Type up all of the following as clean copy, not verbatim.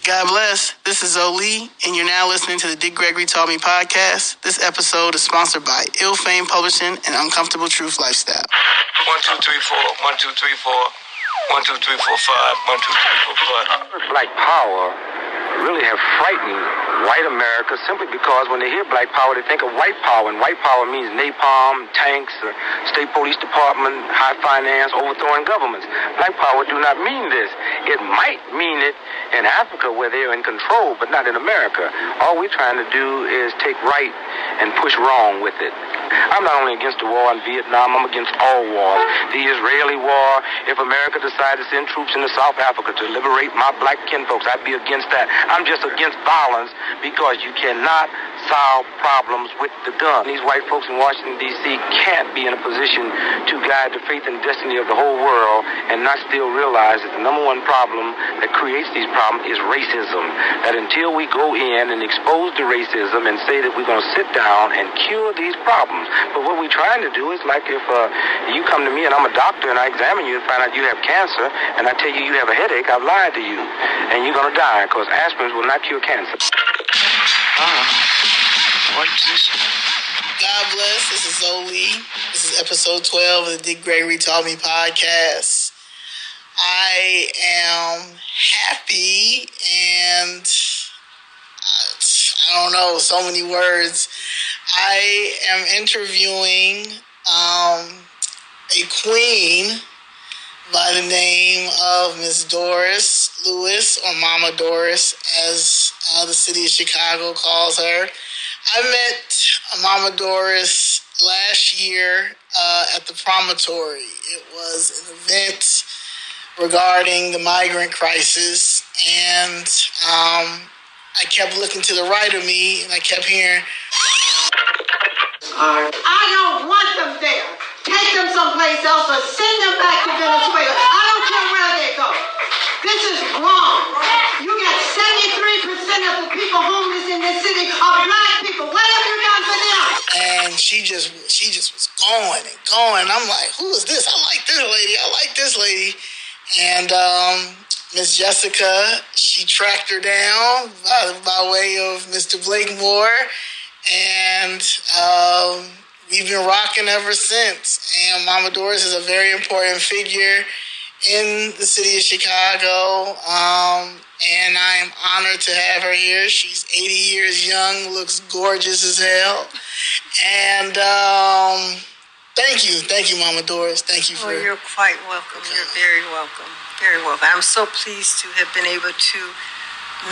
God bless. This is Zoe, and you're now listening to the Dick Gregory Taught Me podcast. This episode is sponsored by Ill Fame Publishing and Uncomfortable Truth Lifestyle. 1, 2, 3, 4. 1, 2, 3, 4. 1, 2, 3, 4, 5. 1, 2, 3, 4, 5. Black power really have frightened white America simply because when they hear black power, they think of white power, and white power means napalm, tanks, state police department, high finance, overthrowing governments. Black power do not mean this. It might mean it in Africa where they're in control, but not in America. All we're trying to do is take right and push wrong with it. I'm not only against the war in Vietnam, I'm against all wars. The Israeli war, if America decided to send troops into South Africa to liberate my black kinfolks, I'd be against that. I'm just against violence because you cannot solve problems with the gun. These white folks in Washington, D.C. can't be in a position to guide the faith and destiny of the whole world and not still realize that the number one problem that creates these problems is racism. That until we go in and expose the racism and say that we're going to sit down and cure these problems. But what we're trying to do is like if you come to me and I'm a doctor and I examine you and find out you have cancer and I tell you you have a headache, I've lied to you. And you're going to die because aspirins will not cure cancer. What's this? God bless. This is Zoe. This is episode 12 of the Dick Gregory Taught Me podcast. I am happy and I don't know, so many words. I am interviewing a queen by the name of Miss Doris Lewis, or Mama Doris, as the city of Chicago calls her. I met Mama Doris last year at the Promontory. It was an event regarding the migrant crisis, and I kept looking to the right of me, and I kept hearing, I don't want them there. Take them someplace else or send them back to Venezuela. I don't care where they go. This is wrong. You got 73% of the people homeless in this city are black people. What have you done for them? and she just was going and going. I'm like, who is this? I like this lady. And Miss Jessica, she tracked her down by way of Mr. Blakemore, and we've been rocking ever since. And Mama Doris is a very important figure in the city of Chicago, and I am honored to have her here. She's 80 years young, looks gorgeous as hell, and thank you, Mama Doris. Thank you for. Oh, you're quite welcome. You're very welcome. Very welcome. I'm so pleased to have been able to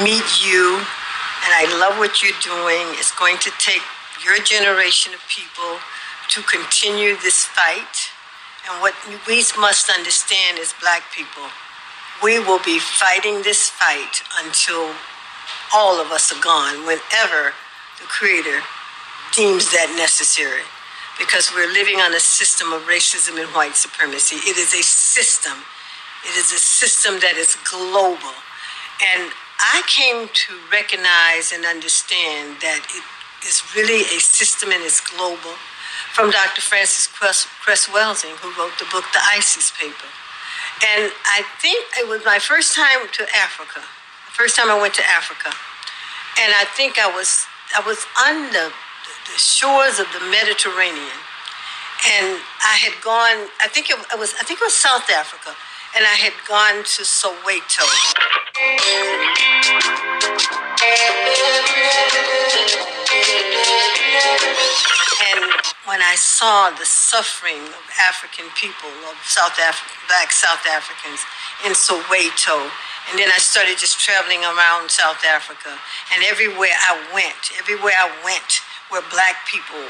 meet you, and I love what you're doing. It's going to take your generation of people to continue this fight. And what we must understand as black people, we will be fighting this fight until all of us are gone, whenever the Creator deems that necessary. Because we're living on a system of racism and white supremacy. It is a system. It is a system that is global. And I came to recognize and understand that it is really a system and it's global from Dr. Francis Cress Welsing, who wrote the book, The ISIS Paper. And I think it was my first time to Africa, the first time I went to Africa. And I think I was on the shores of the Mediterranean. And I had gone, I think it was South Africa. And I had gone to Soweto. And when I saw the suffering of African people, of black South Africans in Soweto, and then I started just traveling around South Africa, and everywhere I went were black people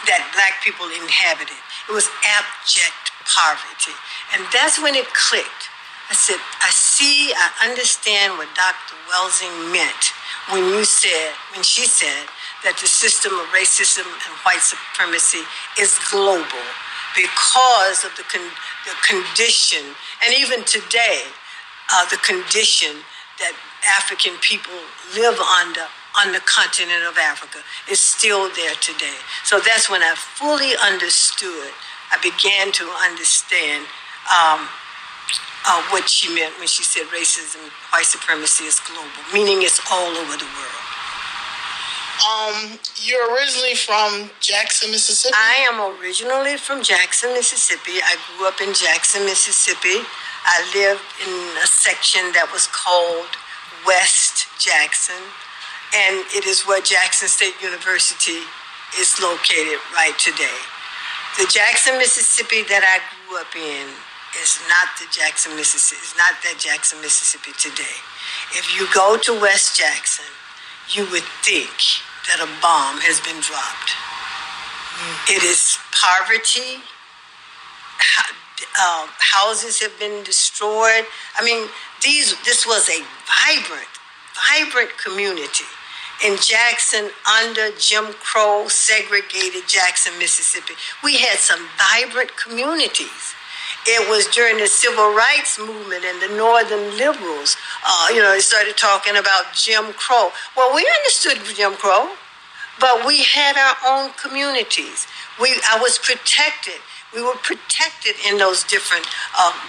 that black people inhabited. It was abject poverty. And that's when it clicked. I said, I understand what Dr. Welsing meant when she said that the system of racism and white supremacy is global because of the condition, and even today, the condition that African people live under on the continent of Africa is still there today. So that's when I fully understood. I began to understand what she meant when she said racism, white supremacy is global, meaning it's all over the world. You're originally from Jackson, Mississippi? I am originally from Jackson, Mississippi. I grew up in Jackson, Mississippi. I lived in a section that was called West Jackson, and it is where Jackson State University is located right today. The Jackson, Mississippi that I grew up in is not the Jackson, Mississippi. It's not that Jackson, Mississippi today. If you go to West Jackson, you would think that a bomb has been dropped. It is poverty. Houses have been destroyed. I mean, this was a vibrant community in Jackson under Jim Crow segregated Jackson, Mississippi. We had some vibrant communities. It was during the civil rights movement and the northern liberals, they started talking about Jim Crow. Well, we understood Jim Crow, but we had our own communities. I was protected. We were protected in those different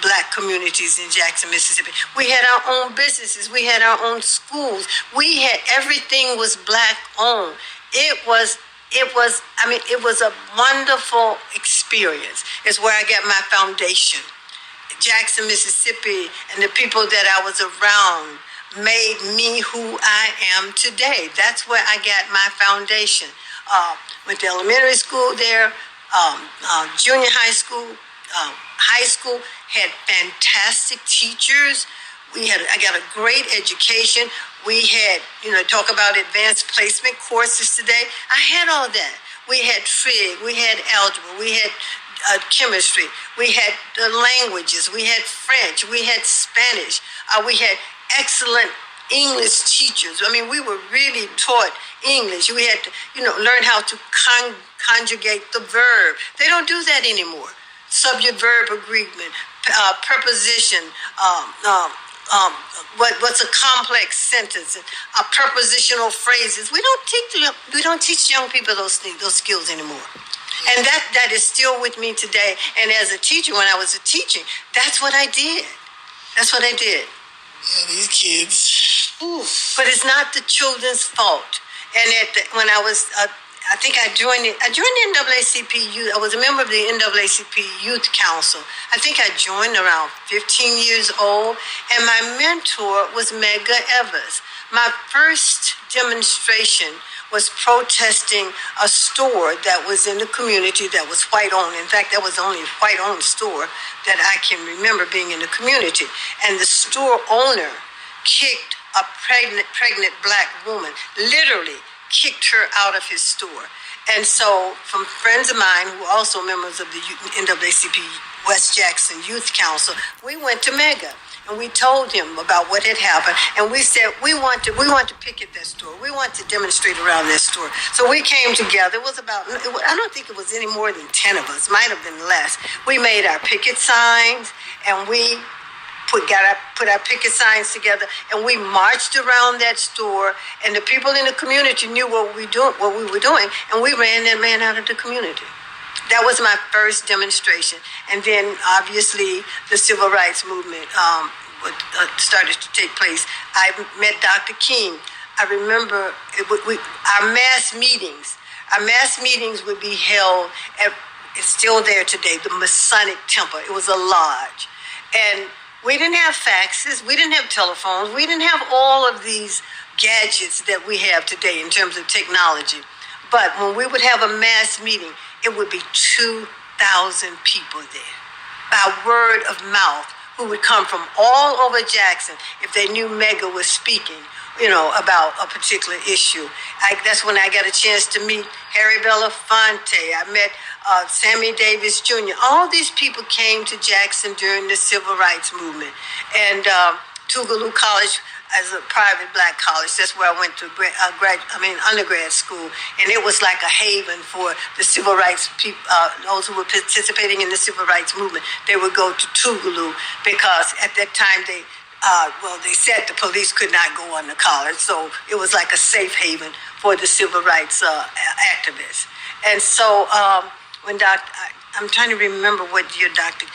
black communities in Jackson, Mississippi. We had our own businesses. We had our own schools. Everything was black owned. It was a wonderful experience. It's where I got my foundation. Jackson, Mississippi, and the people that I was around made me who I am today. That's where I got my foundation. Went to elementary school there, junior high school, had fantastic teachers. I got a great education. We had, talk about advanced placement courses today. I had all that. We had trig, we had algebra, we had chemistry, we had the languages, we had French, we had Spanish, we had excellent English teachers. I mean, we were really taught English. We had to, learn how to conjugate the verb. They don't do that anymore. Subject-verb agreement, preposition, what's a complex sentence, prepositional phrases. We don't teach young people those skills anymore. And that is still with me today. And as a teacher, when I was teaching, that's what I did. Yeah, these kids. Oof. But it's not the children's fault. And when I was, I think I joined the NAACP youth. I was a member of the NAACP Youth Council. I think I joined around 15 years old, and my mentor was Medgar. My first demonstration was protesting a store that was in the community that was white-owned. In fact, that was the only white-owned store that I can remember being in the community. And the store owner kicked a pregnant black woman, literally kicked her out of his store. And so from friends of mine who are also members of the NAACP West Jackson Youth Council, we went to Medgar and we told him about what had happened. And we said, we want to picket that store. We want to demonstrate around that store. So we came together. It was I don't think it was any more than 10 of us, might have been less. We made our picket signs and we put our picket signs together, and we marched around that store, and the people in the community knew what we were doing, and we ran that man out of the community. That was my first demonstration. And then obviously the civil rights movement started to take place. I met Dr. King. I remember our mass meetings would be held at, it's still there today, the Masonic Temple. It was a lodge. And we didn't have faxes, we didn't have telephones, we didn't have all of these gadgets that we have today in terms of technology. But when we would have a mass meeting, it would be 2,000 people there, by word of mouth, who would come from all over Jackson if they knew Medgar was speaking, about a particular issue. That's when I got a chance to meet Harry Belafonte. I met Sammy Davis Jr. All these people came to Jackson during the civil rights movement. And Tougaloo College, as a private black college, that's where I went to undergrad school. And it was like a haven for the civil rights people, those who were participating in the civil rights movement. They would go to Tougaloo because at that time they said the police could not go on the college. So it was like a safe haven for the civil rights activists. And so when I'm trying to remember what year Dr.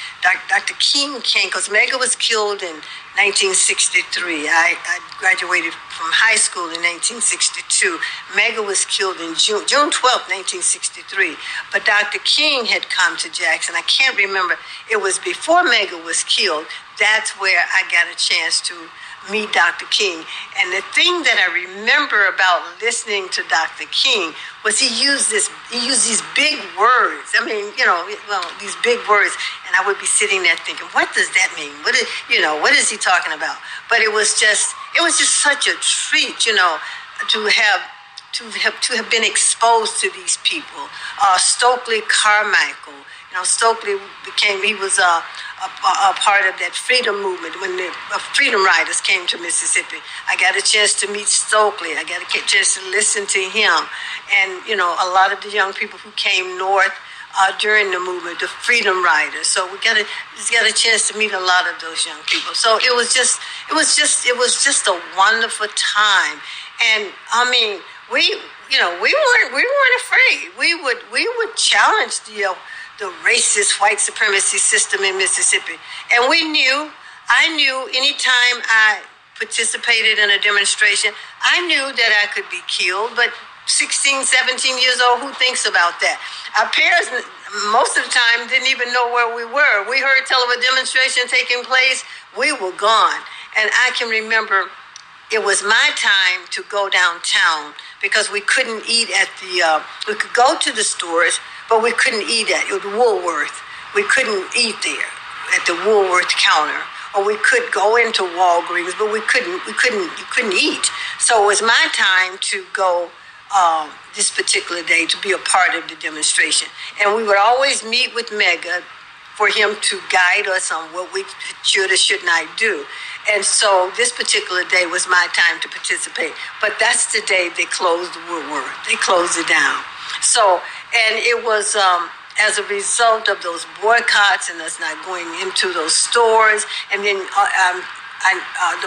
King came, because Medgar was killed in 1963. I graduated from high school in 1962. Medgar was killed in June 12th, 1963. But Dr. King had come to Jackson. I can't remember. It was before Medgar was killed. That's where I got a chance to meet Dr. King. And the thing that I remember about listening to Dr. King was he used these big words. I mean, these big words. And I would be sitting there thinking, what does that mean? What is he talking about? But it was just such a treat, to have been exposed to these people. Stokely Carmichael. Stokely he was a part of that freedom movement when the Freedom Riders came to Mississippi. I got a chance to meet Stokely. I got a chance to listen to him. And, a lot of the young people who came north during the movement, the Freedom Riders. So we got a chance to meet a lot of those young people. So it was just a wonderful time. And I mean, we weren't afraid. We would challenge the racist white supremacy system in Mississippi. And I knew anytime I participated in a demonstration, I knew that I could be killed, but 16, 17 years old, who thinks about that? Our parents, most of the time, didn't even know where we were. We heard tell of a demonstration taking place, we were gone. And I can remember it was my time to go downtown because we couldn't eat we could go to the stores, but we couldn't eat at Woolworth. We couldn't eat there at the Woolworth counter. Or we could go into Walgreens, but you couldn't eat. So it was my time to go this particular day to be a part of the demonstration. And we would always meet with Medgar for him to guide us on what we should or should not do. And so this particular day was my time to participate. But that's the day they closed Woolworth. They closed it down. So, and it was as a result of those boycotts and us not going into those stores. And then in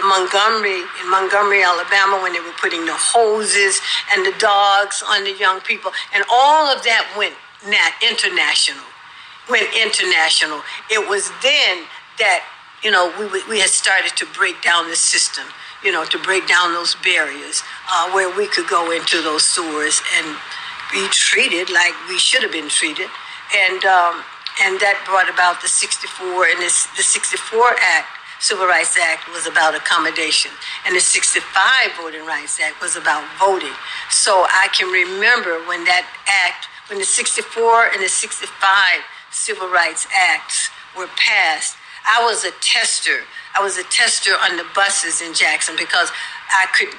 Montgomery, Alabama, when they were putting the hoses and the dogs on the young people. And all of that went international. It was then that, we had started to break down the system, to break down those barriers where we could go into those stores and be treated like we should have been treated. And that brought about the 64, and the 64 Act, Civil Rights Act, was about accommodation. And the 65 Voting Rights Act was about voting. So I can remember when the 64 and the 65 Civil Rights Acts were passed, I was a tester. I was a tester on the buses in Jackson because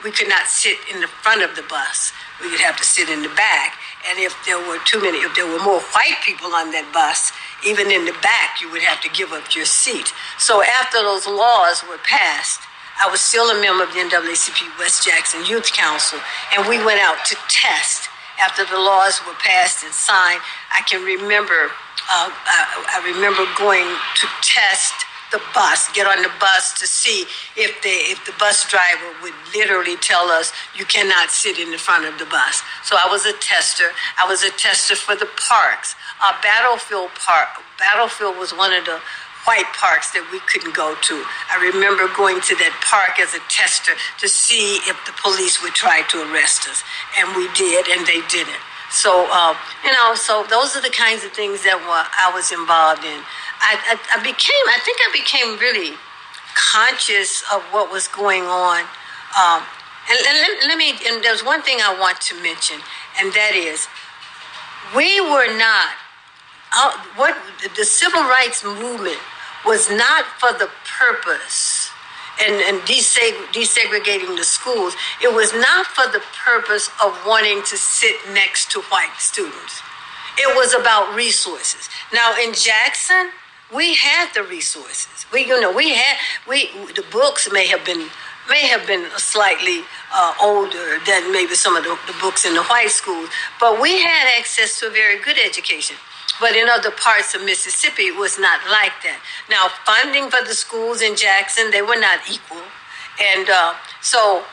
we could not sit in the front of the bus. We would have to sit in the back. And if there were more white people on that bus, even in the back, you would have to give up your seat. So after those laws were passed, I was still a member of the NAACP West Jackson Youth Council, and we went out to test. After the laws were passed and signed, I can remember, I remember going to test the bus, get on the bus to see if the bus driver would literally tell us you cannot sit in the front of the bus. So I was a tester. I was a tester for the parks. Battlefield was one of the white parks that we couldn't go to. I remember going to that park as a tester to see if the police would try to arrest us. And we did, and they didn't. So, so those are the kinds of things that I was involved in. I became really conscious of what was going on. And there's one thing I want to mention, and that is, we were not, the civil rights movement was not for the purpose, and desegregating the schools, it was not for the purpose of wanting to sit next to white students. It was about resources. Now in Jackson, we had the resources. The books may have been slightly older than maybe some of the books in the white schools, but we had access to a very good education. But in other parts of Mississippi, it was not like that. Now, funding for the schools in Jackson, they were not equal. And so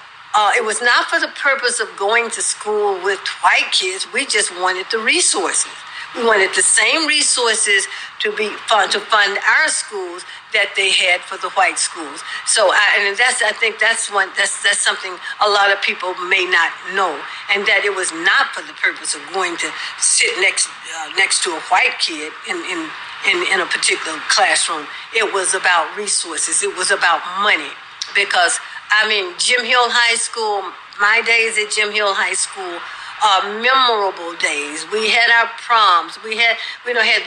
it was not for the purpose of going to school with white kids. We just wanted the resources. We wanted the same resources to fund our schools that they had for the white schools. So I think that's something a lot of people may not know, and that it was not for the purpose of going to sit next to a white kid in a particular classroom. It was about resources. It was about money, because Jim Hill High School. My days at Jim Hill High School are memorable days. We had our proms. We had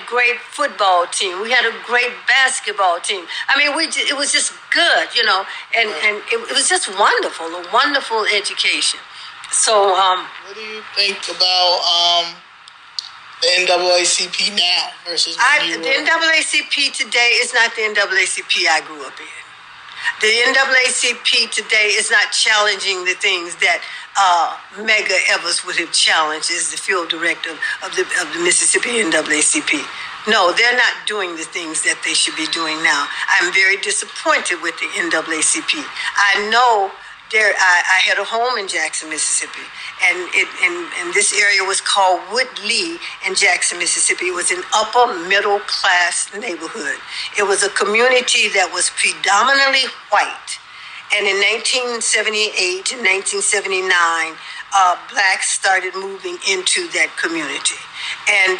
great football team. We had a great basketball team. It was just good, and it was just wonderful, a wonderful education. So, what do you think about the NAACP now versus the NAACP today is not the NAACP I grew up in. The NAACP today is not challenging the things that Medgar Evers would have challenged as the field director of the Mississippi NAACP. No, they're not doing the things that they should be doing now. I'm very disappointed with the NAACP. I know I had a home in Jackson, Mississippi, and this area was called Woodley in Jackson, Mississippi. It was an upper middle class neighborhood. It was a community that was predominantly white, and in 1978 and 1979, blacks started moving into that community, and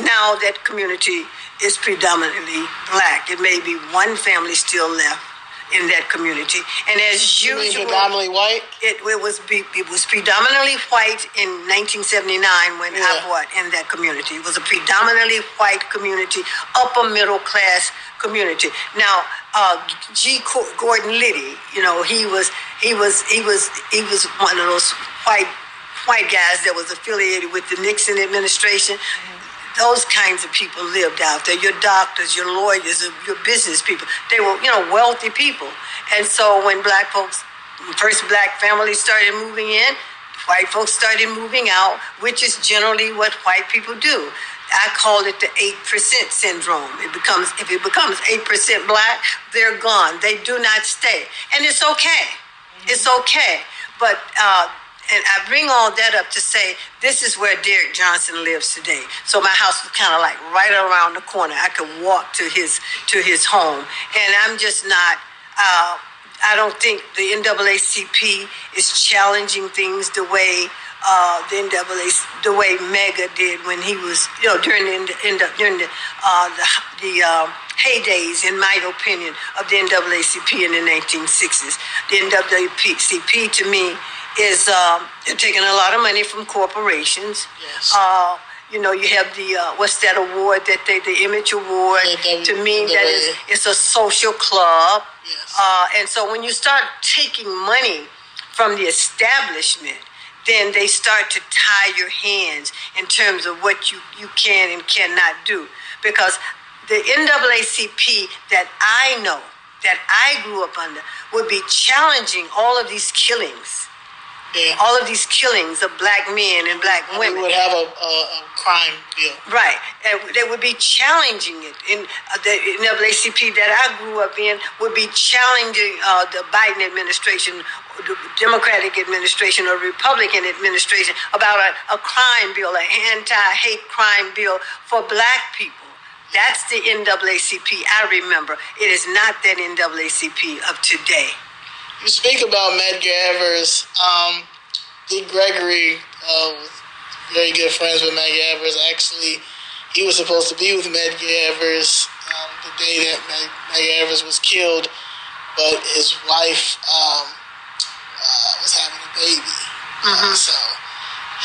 now that community is predominantly black. It may be one family still left in that community, and as usual, predominantly white. It was predominantly white in 1979 when I bought in that community. It was a predominantly white community, upper middle class community. Now, G. Gordon Liddy, he was one of those white guys that was affiliated with the Nixon administration. Those kinds of people lived out there. Your doctors, your lawyers, your business people. They were, wealthy people. And so when first black families started moving in, white folks started moving out, which is generally what white people do. I call it the 8% syndrome. If it becomes 8% black, they're gone. They do not stay. And it's okay. It's okay. But, and I bring all that up to say this is where Derek Johnson lives today. So my house was kind of like right around the corner. I could walk to his home. And I'm just not, I don't think the NAACP is challenging things the way the way Medgar did when he was, during the heydays, in my opinion, of the NAACP in the 1960s. The NAACP to me is they're taking a lot of money from corporations. Yes. You have the what's that award that the Image Award? To me, it's a social club. Yes. And so when you start taking money from the establishment, then they start to tie your hands in terms of what you can and cannot do. Because the NAACP that I know, that I grew up under, would be challenging all of these killings. Yeah. All of these killings of black men and black women. We would have a crime bill. Right. And they would be challenging it. In the NAACP that I grew up in would be challenging the Biden administration, the Democratic administration, or Republican administration about a crime bill, an anti-hate crime bill for black people. That's the NAACP I remember. It is not that NAACP of today. You speak about Medgar Evers. Lee Gregory was very good friends with Medgar Evers. Actually, he was supposed to be with Medgar Evers the day that Medgar Evers was killed, but his wife was having a baby. So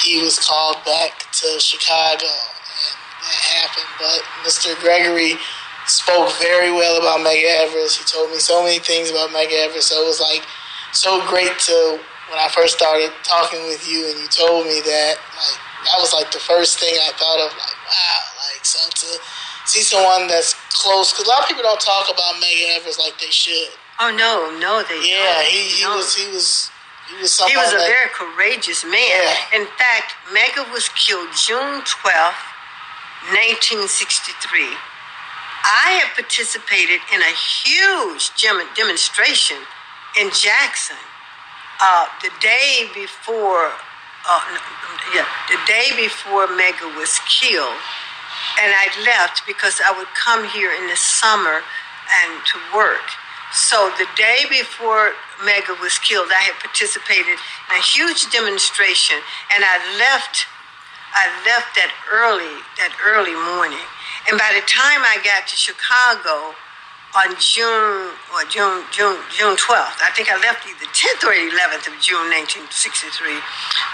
he was called back to Chicago, and that happened. But Mr. Gregory spoke very well about Medgar Evers. He told me so many things about Medgar Evers. So it was like so great to, when I first started talking with you and you told me that, like, that was like the first thing I thought of, like, wow, like, so to see someone that's close, because a lot of people don't talk about Medgar Evers like they should. Oh, no, they don't. Yeah, he was someone. He was a very courageous man. Yeah. In fact, Medgar was killed June 12th, 1963. I have participated in a huge demonstration in Jackson the day before the day before Medgar was killed, and I left because I would come here in the summer and to work. So the day before Medgar was killed, I had participated in a huge demonstration, and I left that early morning. And by the time I got to Chicago on June 12th, I think I left either 10th or 11th of June 1963.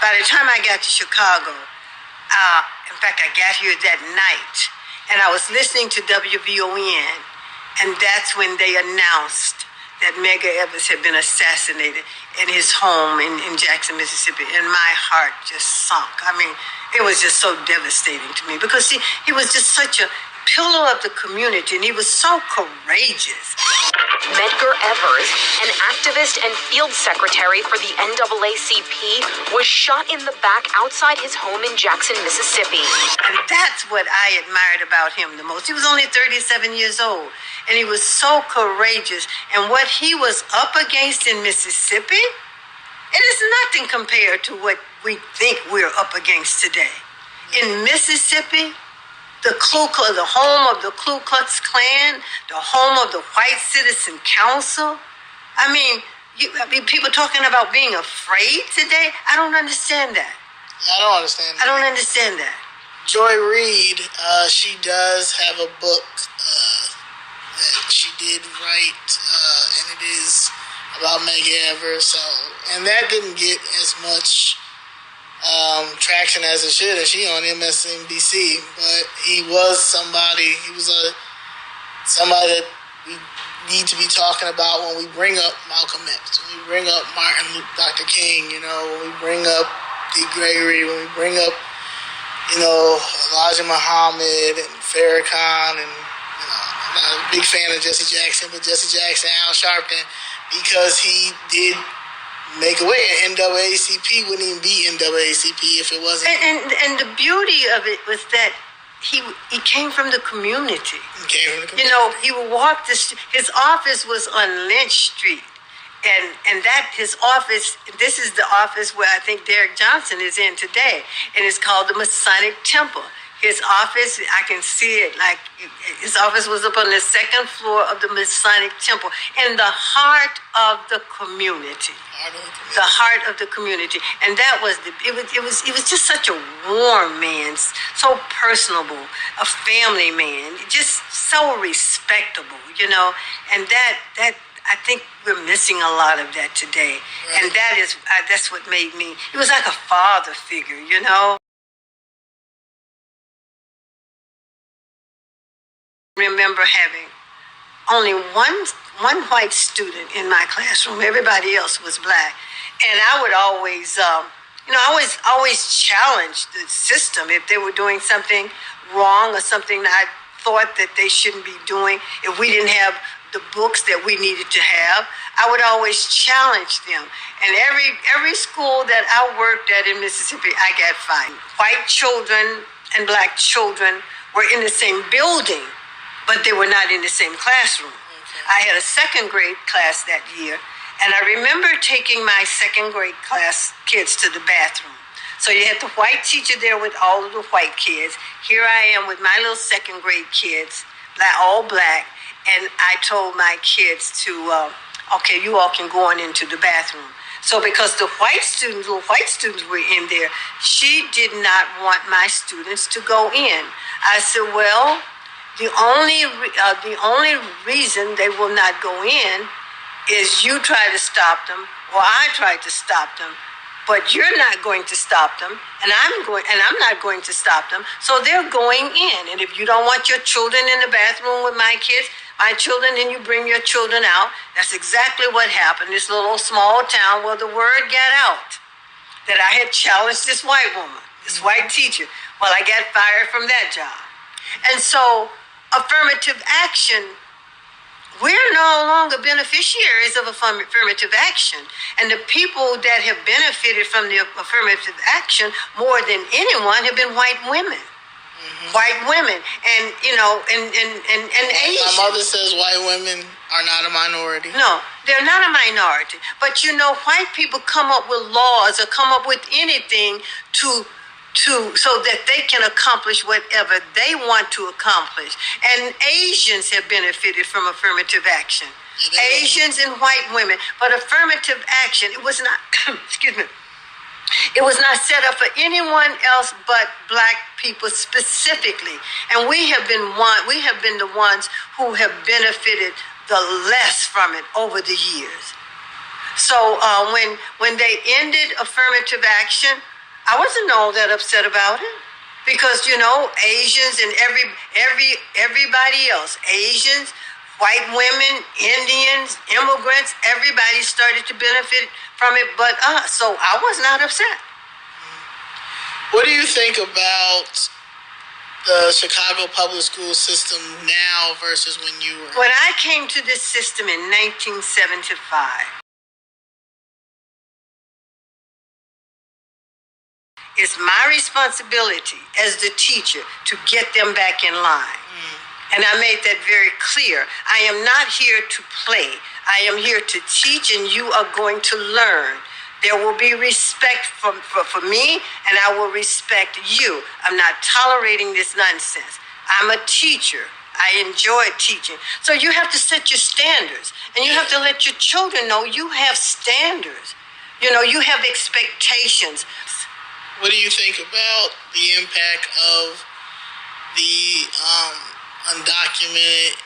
By the time I got to Chicago, in fact, I got here that night, and I was listening to WVON, and that's when they announced that Medgar Evers had been assassinated in his home in Jackson, Mississippi, and my heart just sunk. I mean, it was just so devastating to me because he was just such a pillar of the community, and he was so courageous. Medgar Evers, an activist and field secretary for the NAACP, was shot in the back outside his home in Jackson, Mississippi. And that's what I admired about him the most. He was only 37 years old, and he was so courageous. And what he was up against in Mississippi, it is nothing compared to what we think we're up against today. In Mississippi, the home of the Ku Klux Klan, the home of the White Citizen Council. I mean, people talking about being afraid today. I don't understand that. I don't understand that. I don't understand that. Joy Reid, she does have a book that she did write, and it is about Medgar Evers. So, and that didn't get as much traction as it should, and she on MSNBC. But he was somebody that we need to be talking about when we bring up Malcolm X, when we bring up Dr. King, when we bring up D. Gregory, when we bring up, Elijah Muhammad and Farrakhan, and I'm not a big fan of Jesse Jackson, but Jesse Jackson, Al Sharpton, because he did make a way. And NAACP wouldn't even be NAACP if it wasn't. And the beauty of it was that he came from the community. He came from the community. He would walk his office was on Lynch Street. And that his office, this is the office where I think Derek Johnson is in today, and it's called the Masonic Temple. His office, I can see it, like his office was up on the second floor of the Masonic Temple, in the heart of the community. The heart of the community. And that was it was just such a warm man, so personable, a family man, just so respectable, and that I think we're missing a lot of that today. Right. And that's what made me, he was like a father figure, remember having only one white student in my classroom. Everybody else was black. And I would always, always challenge the system if they were doing something wrong or something that I thought that they shouldn't be doing. If we didn't have the books that we needed to have, I would always challenge them. And every school that I worked at in Mississippi, I got fined. White children and black children were in the same building, but they were not in the same classroom. Okay. I had a second grade class that year, and I remember taking my second grade class kids to the bathroom. So you had the white teacher there with all of the white kids. Here I am with my little second grade kids, all black, and I told my kids to, okay, you all can go on into the bathroom. So because the white students were in there, she did not want my students to go in. I said, well, the only reason they will not go in is you try to stop them, or I tried to stop them, but you're not going to stop them, and I'm not going to stop them. So they're going in. And if you don't want your children in the bathroom with my children, then you bring your children out. That's exactly what happened. This little small town where the word got out that I had challenged this white woman, this white teacher. Well, I got fired from that job. And so affirmative action, we're no longer beneficiaries of affirmative action. And the people that have benefited from the affirmative action more than anyone have been white women. Mm-hmm. White women. And Asians. My mother says white women are not a minority. No, They're not a minority. But you know, white people come up with laws or come up with anything to so that they can accomplish whatever they want to accomplish. And Asians have benefited from affirmative action. Asians and white women. But affirmative action, it was not, excuse me, it was not set up for anyone else but black people specifically. And we have been the ones who have benefited the less from it over the years. So when they ended affirmative action, I wasn't all that upset about it, because you know, Asians and everybody else, Asians, white women, Indians, immigrants, everybody started to benefit from it but us. So I was not upset. What do you think about the Chicago public school system now versus when you were? When I came to this system in 1975, it's my responsibility as the teacher to get them back in line. And I made that very clear. I am not here to play. I am here to teach, and you are going to learn. There will be respect for me, and I will respect you. I'm not tolerating this nonsense. I'm a teacher. I enjoy teaching. So you have to set your standards, and you have to let your children know you have standards. You know, you have expectations. What do you think about the impact of the undocumented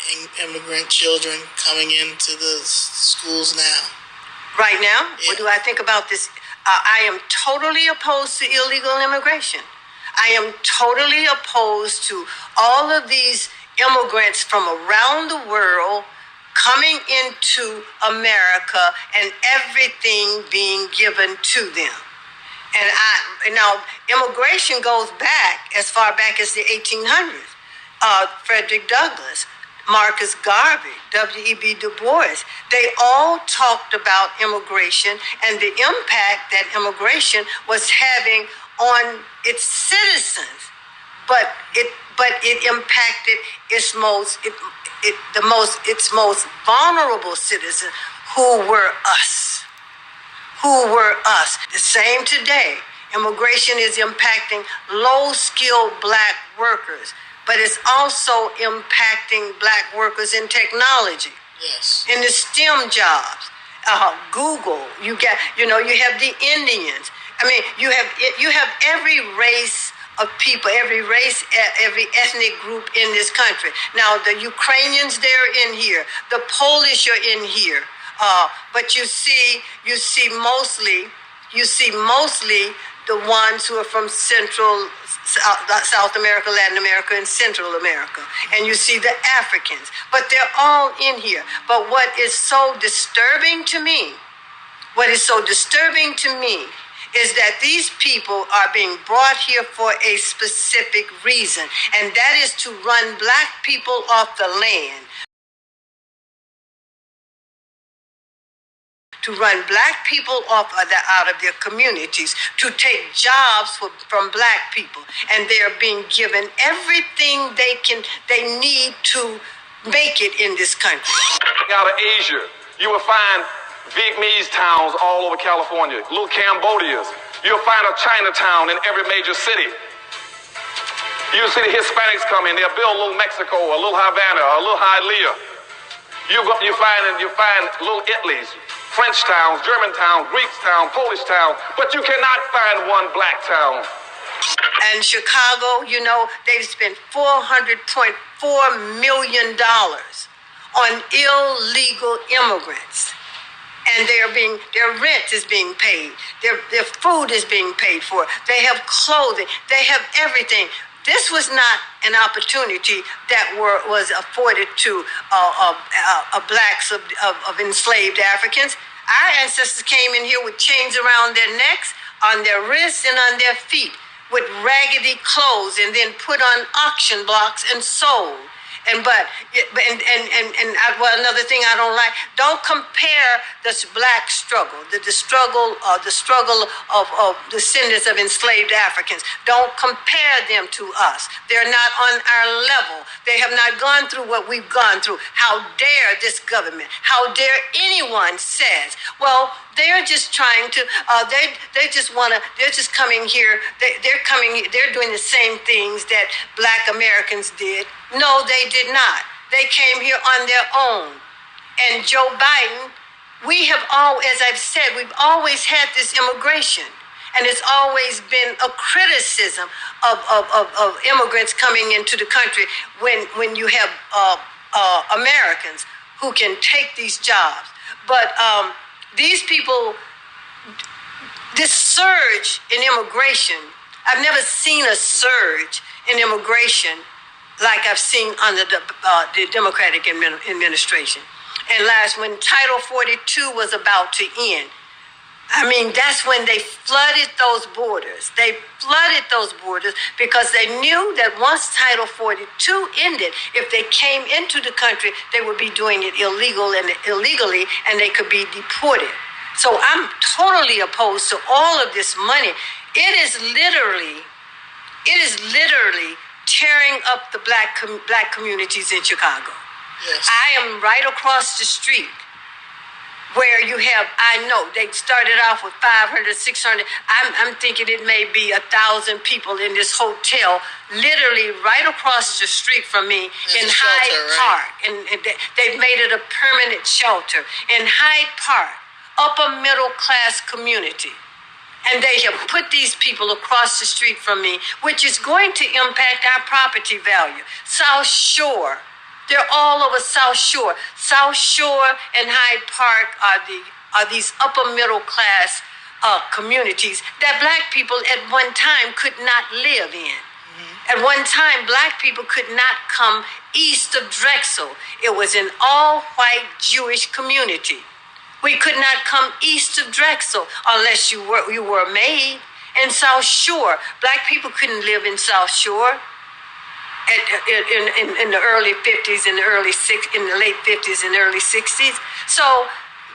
immigrant children coming into the schools now? Right now? Yeah. What do I think about this? I am totally opposed to illegal immigration. I am totally opposed to all of these immigrants from around the world coming into America and everything being given to them. And now immigration goes back as far back as the 1800s. Frederick Douglass, Marcus Garvey, W.E.B. Du Bois, they all talked about immigration and the impact that immigration was having on its citizens. But it impacted its most vulnerable citizens, who were us. The same today. Immigration is impacting low-skilled black workers, but it's also impacting black workers in technology. Yes. In the STEM jobs. Google, you have the Indians. I mean, you have every race of people, every ethnic group in this country. Now, the Ukrainians, they're in here. The Polish are in here. But you see mostly the ones who are from South America, Latin America, and Central America. And you see the Africans. But they're all in here. But what is so disturbing to me is that these people are being brought here for a specific reason. And that is to run black people off the land. To run black people out of their communities, to take jobs from black people, and they are being given everything they need to make it in this country. Out of Asia, you will find Vietnamese towns all over California, little Cambodias. You'll find a Chinatown in every major city. You'll see the Hispanics come in. They'll build a little Mexico, a little Havana, a little Hialeah. You find little Italys, French towns, German towns, Greek towns, Polish towns, but you cannot find one black town. And Chicago, they've spent $400.4 million on illegal immigrants. And their rent is being paid. Their food is being paid for. They have clothing. They have everything. This was not an opportunity that was afforded to blacks of enslaved Africans. Our ancestors came in here with chains around their necks, on their wrists, and on their feet, with raggedy clothes, and then put on auction blocks and sold. Well, another thing I don't like, don't compare this black struggle, the struggle of descendants of enslaved Africans. Don't compare them to us. They're not on our level. They have not gone through what we've gone through. How dare this government? How dare anyone says, well, they're just trying to, they just want to, they're just coming here, they're doing the same things that black Americans did. No, they did not. They came here on their own. And Joe Biden, as I've said, we've always had this immigration. And it's always been a criticism of immigrants coming into the country when you have Americans who can take these jobs. But these people, this surge in immigration, I've never seen a surge in immigration like I've seen under the Democratic administration. And when Title 42 was about to end, I mean, that's when they flooded those borders. They flooded those borders because they knew that once Title 42 ended, if they came into the country, they would be doing it illegally, and they could be deported. So I'm totally opposed to all of this money. It is literally tearing up the black communities in Chicago. Yes. I am right across the street where you have, I know, they started off with 500, 600. I'm thinking it may be 1,000 people in this hotel, literally right across the street from me in Hyde Park. And they've made it a permanent shelter in Hyde Park, upper middle class community. And they have put these people across the street from me, which is going to impact our property value. South Shore. They're all over South Shore. South Shore and Hyde Park are these upper middle class communities that black people at one time could not live in. Mm-hmm. At one time, black people could not come east of Drexel. It was an all-white Jewish community. We could not come east of Drexel unless you were made in South Shore. Black people couldn't live in South Shore. In the early 50s, in the late 50s and early 60s. So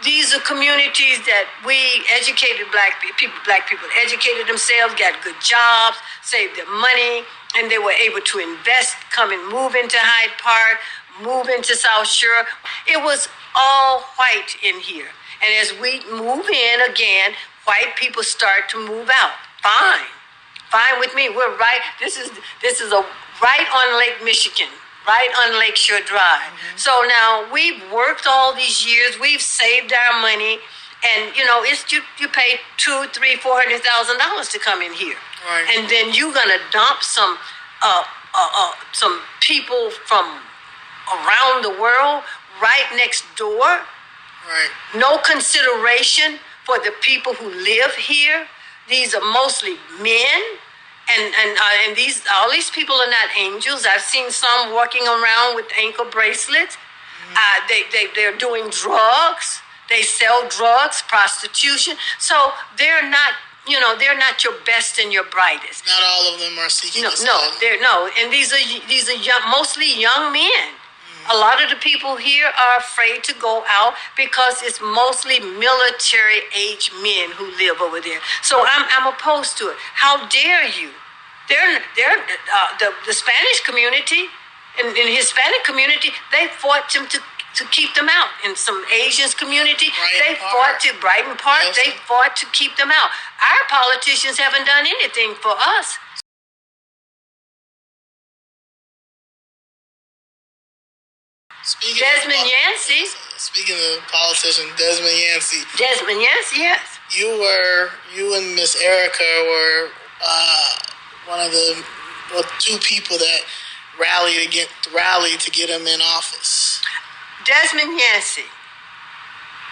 these are communities that we educated black people educated themselves, got good jobs, saved their money, and they were able to invest, come and move into Hyde Park, move into South Shore. It was all white in here. And as we move in again, white people start to move out. Fine with me. We're right. This is right on Lake Michigan, right on Lakeshore Drive. Mm-hmm. So now we've worked all these years. We've saved our money, and it's you pay $200,000, $300,000, $400,000 to come in here, right. And then you're gonna dump some people from around the world right next door. Right. No consideration for the people who live here. These are mostly men. And all these people are not angels. I've seen some walking around with ankle bracelets. Mm-hmm. They're doing drugs. They sell drugs, prostitution. So they're not your best and your brightest. Not all of them are seeking asylum. No. And these are mostly young men. Mm-hmm. A lot of the people here are afraid to go out because it's mostly military-age men who live over there. So I'm opposed to it. How dare you? They're the Spanish community, in the Hispanic community, they fought them to keep them out. In some Asians community, Brighton Park, yes. They fought to keep them out. Our politicians haven't done anything for us. Speaking of politicians, Desmond Yancey. Desmond Yancey, yes. You and Miss Erica were one of the two people that rallied to get him in office. Desmond Yancey.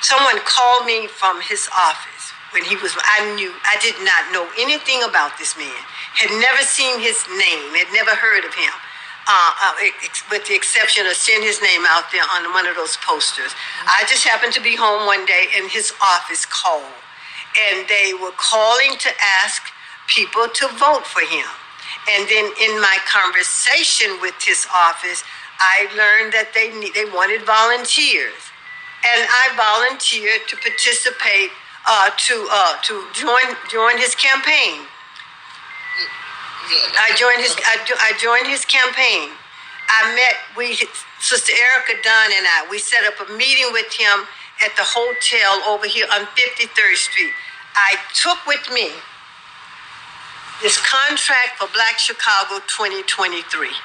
Someone called me from his office when I did not know anything about this man. Had never seen his name. Had never heard of him. With the exception of seeing his name out there on one of those posters. Mm-hmm. I just happened to be home one day and his office called. And they were calling to ask people to vote for him. And then in my conversation with his office, I learned that they wanted volunteers, and I volunteered to participate to join his campaign. I joined his campaign. Sister Erica Dunn and we set up a meeting with him at the hotel over here on 53rd Street. I took with me this contract for Black Chicago 2023.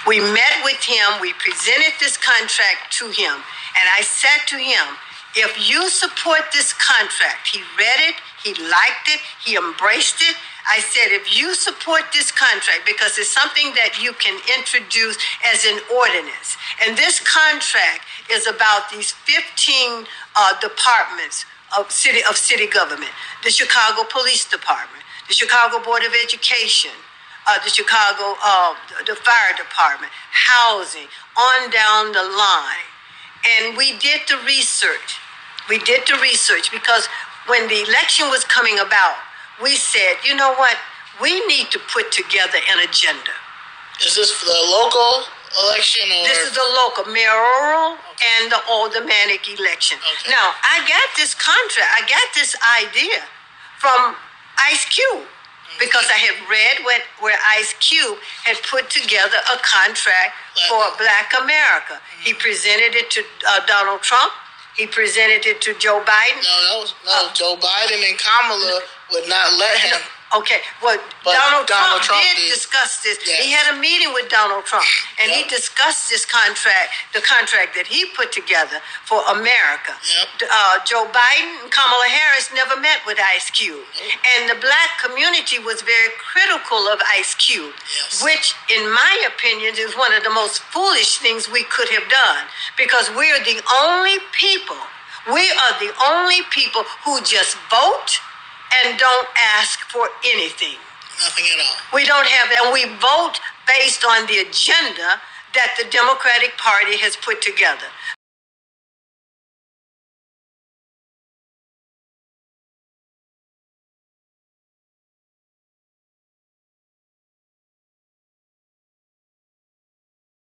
We met with him, we presented this contract to him, and I said to him, if you support this contract, he read it, he liked it, he embraced it. I said, if you support this contract, because it's something that you can introduce as an ordinance, and this contract is about these 15 departments of city government, the Chicago Police Department, the Chicago Board of Education, the Chicago, the Fire Department, housing, on down the line. And we did the research. Because when the election was coming about, we said, you know what? We need to put together an agenda. Is this for the local election? Or? This is the local, mayoral, and the aldermanic election. Okay. Now, I got this contract, I got this idea from Ice Cube, because I had read where Ice Cube had put together a contract for Black America. He presented it to Donald Trump. He presented it to Joe Biden. No, Joe Biden and Kamala would not let him. Okay, well, Donald Trump did discuss this. Yes. He had a meeting with Donald Trump, and he discussed this contract, the contract that he put together for America. Joe Biden and Kamala Harris never met with Ice Cube. And the Black community was very critical of Ice Cube, which, in my opinion, is one of the most foolish things we could have done, because we are the only people who just vote and don't ask for anything. Nothing at all. We don't have, and we vote based on the agenda that the Democratic Party has put together.